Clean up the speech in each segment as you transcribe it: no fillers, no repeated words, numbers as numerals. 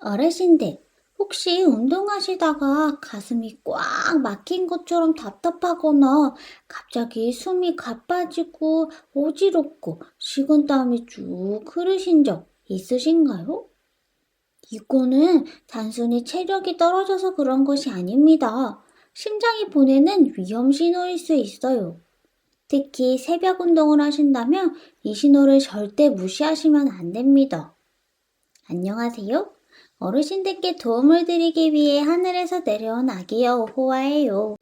어르신들, 혹시 운동하시다가 가슴이 꽉 막힌 것처럼 답답하거나 갑자기 숨이 가빠지고 어지럽고 식은땀이 쭉 흐르신 적 있으신가요? 이거는 단순히 체력이 떨어져서 그런 것이 아닙니다. 심장이 보내는 위험 신호일 수 있어요. 특히 새벽 운동을 하신다면 이 신호를 절대 무시하시면 안 됩니다. 안녕하세요. 어르신들께 도움을 드리기 위해 하늘에서 내려온 아기여 호아예요.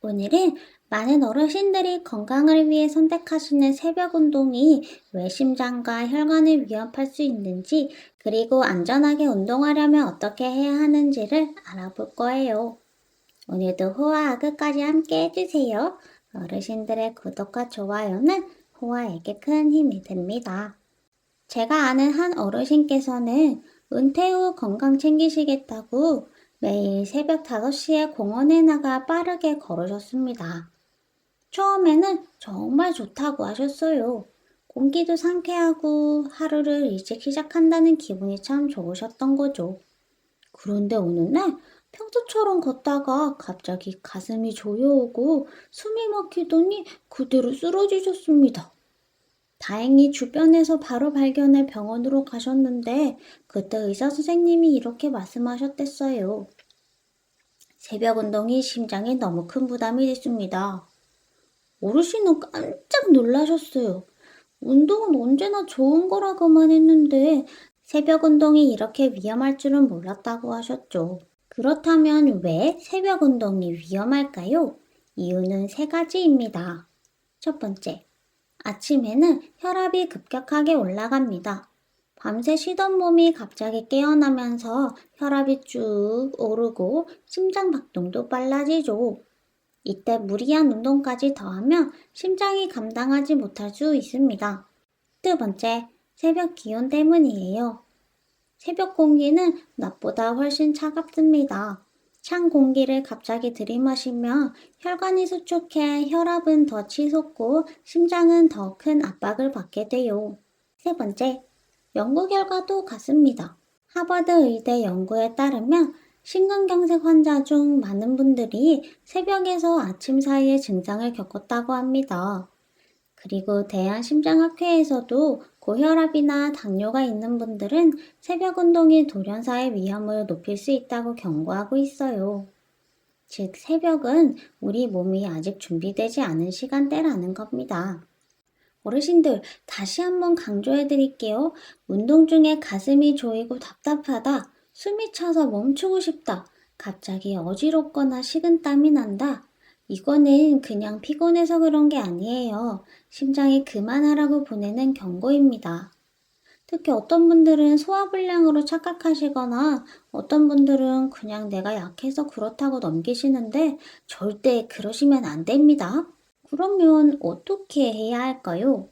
오늘은 많은 어르신들이 건강을 위해 선택하시는 새벽 운동이 왜 심장과 혈관을 위협할 수 있는지, 그리고 안전하게 운동하려면 어떻게 해야 하는지를 알아볼 거예요. 오늘도 호아와 끝까지 함께 해주세요. 어르신들의 구독과 좋아요는 호아에게 큰 힘이 됩니다. 제가 아는 한 어르신께서는 은퇴 후 건강 챙기시겠다고 매일 새벽 5시에 공원에 나가 빠르게 걸으셨습니다. 처음에는 정말 좋다고 하셨어요. 공기도 상쾌하고 하루를 일찍 시작한다는 기분이 참 좋으셨던 거죠. 그런데 어느 날 평소처럼 걷다가 갑자기 가슴이 조여오고 숨이 막히더니 그대로 쓰러지셨습니다. 다행히 주변에서 바로 발견해 병원으로 가셨는데 그때 의사 선생님이 이렇게 말씀하셨댔어요. 새벽 운동이 심장에 너무 큰 부담이 됐습니다. 어르신은 깜짝 놀라셨어요. 운동은 언제나 좋은 거라고만 했는데 새벽 운동이 이렇게 위험할 줄은 몰랐다고 하셨죠. 그렇다면 왜 새벽 운동이 위험할까요? 이유는 3가지입니다. 첫 번째, 아침에는 혈압이 급격하게 올라갑니다. 밤새 쉬던 몸이 갑자기 깨어나면서 혈압이 쭉 오르고 심장 박동도 빨라지죠. 이때 무리한 운동까지 더하면 심장이 감당하지 못할 수 있습니다. 두 번째, 새벽 기온 때문이에요. 새벽 공기는 낮보다 훨씬 차갑습니다. 찬 공기를 갑자기 들이마시면 혈관이 수축해 혈압은 더 치솟고 심장은 더 큰 압박을 받게 돼요. 세 번째, 연구 결과도 같습니다. 하버드 의대 연구에 따르면 심근경색 환자 중 많은 분들이 새벽에서 아침 사이에 증상을 겪었다고 합니다. 그리고 대한심장학회에서도 고혈압이나 당뇨가 있는 분들은 새벽 운동이 돌연사의 위험을 높일 수 있다고 경고하고 있어요. 즉, 새벽은 우리 몸이 아직 준비되지 않은 시간대라는 겁니다. 어르신들, 다시 한번 강조해 드릴게요. 운동 중에 가슴이 조이고 답답하다, 숨이 차서 멈추고 싶다, 갑자기 어지럽거나 식은땀이 난다. 이거는 그냥 피곤해서 그런 게 아니에요. 심장이 그만하라고 보내는 경고입니다. 특히 어떤 분들은 소화불량으로 착각하시거나 어떤 분들은 그냥 내가 약해서 그렇다고 넘기시는데 절대 그러시면 안 됩니다. 그러면 어떻게 해야 할까요?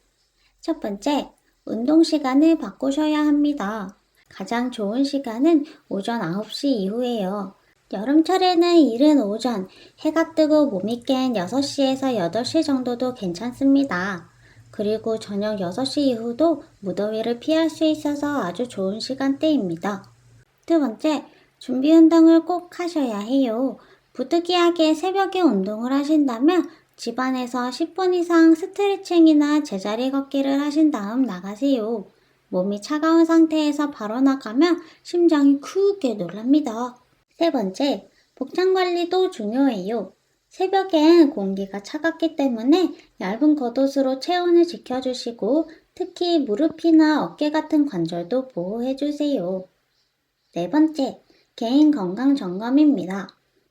첫 번째, 운동 시간을 바꾸셔야 합니다. 가장 좋은 시간은 오전 9시 이후예요. 여름철에는 이른 오전, 해가 뜨고 몸이 깬 6시에서 8시 정도도 괜찮습니다. 그리고 저녁 6시 이후도 무더위를 피할 수 있어서 아주 좋은 시간대입니다. 두 번째, 준비 운동을 꼭 하셔야 해요. 부득이하게 새벽에 운동을 하신다면 집안에서 10분 이상 스트레칭이나 제자리 걷기를 하신 다음 나가세요. 몸이 차가운 상태에서 바로 나가면 심장이 크게 놀랍니다. 세 번째, 복장 관리도 중요해요. 새벽엔 공기가 차갑기 때문에 얇은 겉옷으로 체온을 지켜주시고 특히 무릎이나 어깨 같은 관절도 보호해주세요. 네 번째, 개인 건강 점검입니다.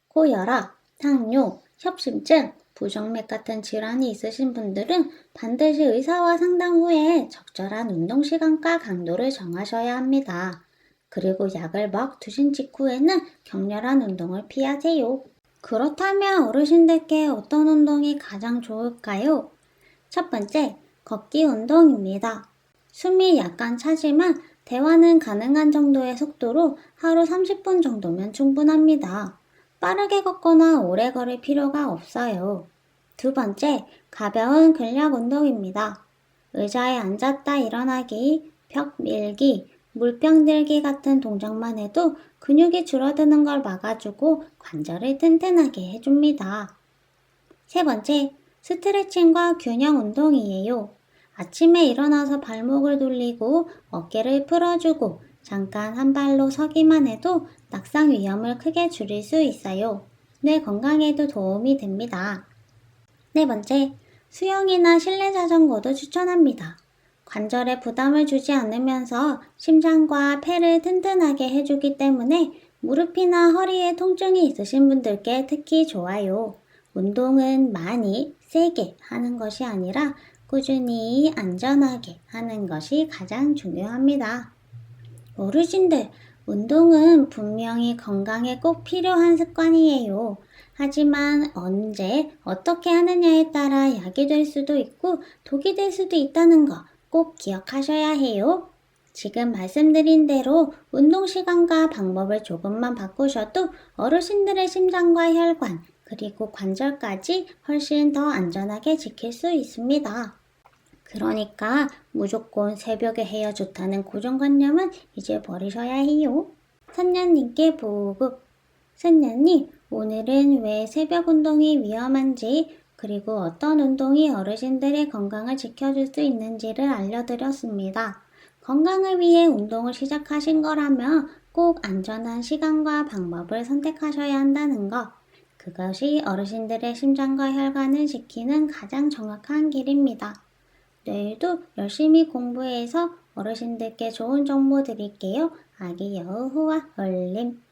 고혈압, 당뇨, 협심증, 부정맥 같은 질환이 있으신 분들은 반드시 의사와 상담 후에 적절한 운동 시간과 강도를 정하셔야 합니다. 그리고 약을 막 드신 직후에는 격렬한 운동을 피하세요. 그렇다면 어르신들께 어떤 운동이 가장 좋을까요? 첫 번째, 걷기 운동입니다. 숨이 약간 차지만 대화는 가능한 정도의 속도로 하루 30분 정도면 충분합니다. 빠르게 걷거나 오래 걸을 필요가 없어요. 두 번째, 가벼운 근력 운동입니다. 의자에 앉았다 일어나기, 벽 밀기, 물병 들기 같은 동작만 해도 근육이 줄어드는 걸 막아주고 관절을 튼튼하게 해줍니다. 세 번째, 스트레칭과 균형 운동이에요. 아침에 일어나서 발목을 돌리고 어깨를 풀어주고 잠깐 한 발로 서기만 해도 낙상 위험을 크게 줄일 수 있어요. 뇌 건강에도 도움이 됩니다. 네 번째, 수영이나 실내 자전거도 추천합니다. 관절에 부담을 주지 않으면서 심장과 폐를 튼튼하게 해주기 때문에 무릎이나 허리에 통증이 있으신 분들께 특히 좋아요. 운동은 많이, 세게 하는 것이 아니라 꾸준히, 안전하게 하는 것이 가장 중요합니다. 어르신들, 운동은 분명히 건강에 꼭 필요한 습관이에요. 하지만 언제, 어떻게 하느냐에 따라 약이 될 수도 있고 독이 될 수도 있다는 거 꼭 기억하셔야 해요. 지금 말씀드린 대로 운동 시간과 방법을 조금만 바꾸셔도 어르신들의 심장과 혈관, 그리고 관절까지 훨씬 더 안전하게 지킬 수 있습니다. 그러니까 무조건 새벽에 해야 좋다는 고정관념은 이제 버리셔야 해요. 선녀님께 보급. 선녀님, 오늘은 왜 새벽 운동이 위험한지, 그리고 어떤 운동이 어르신들의 건강을 지켜줄 수 있는지를 알려드렸습니다. 건강을 위해 운동을 시작하신 거라면 꼭 안전한 시간과 방법을 선택하셔야 한다는 거. 그것이 어르신들의 심장과 혈관을 지키는 가장 정확한 길입니다. 내일도 열심히 공부해서 어르신들께 좋은 정보 드릴게요. 아기 여우후와 얼림.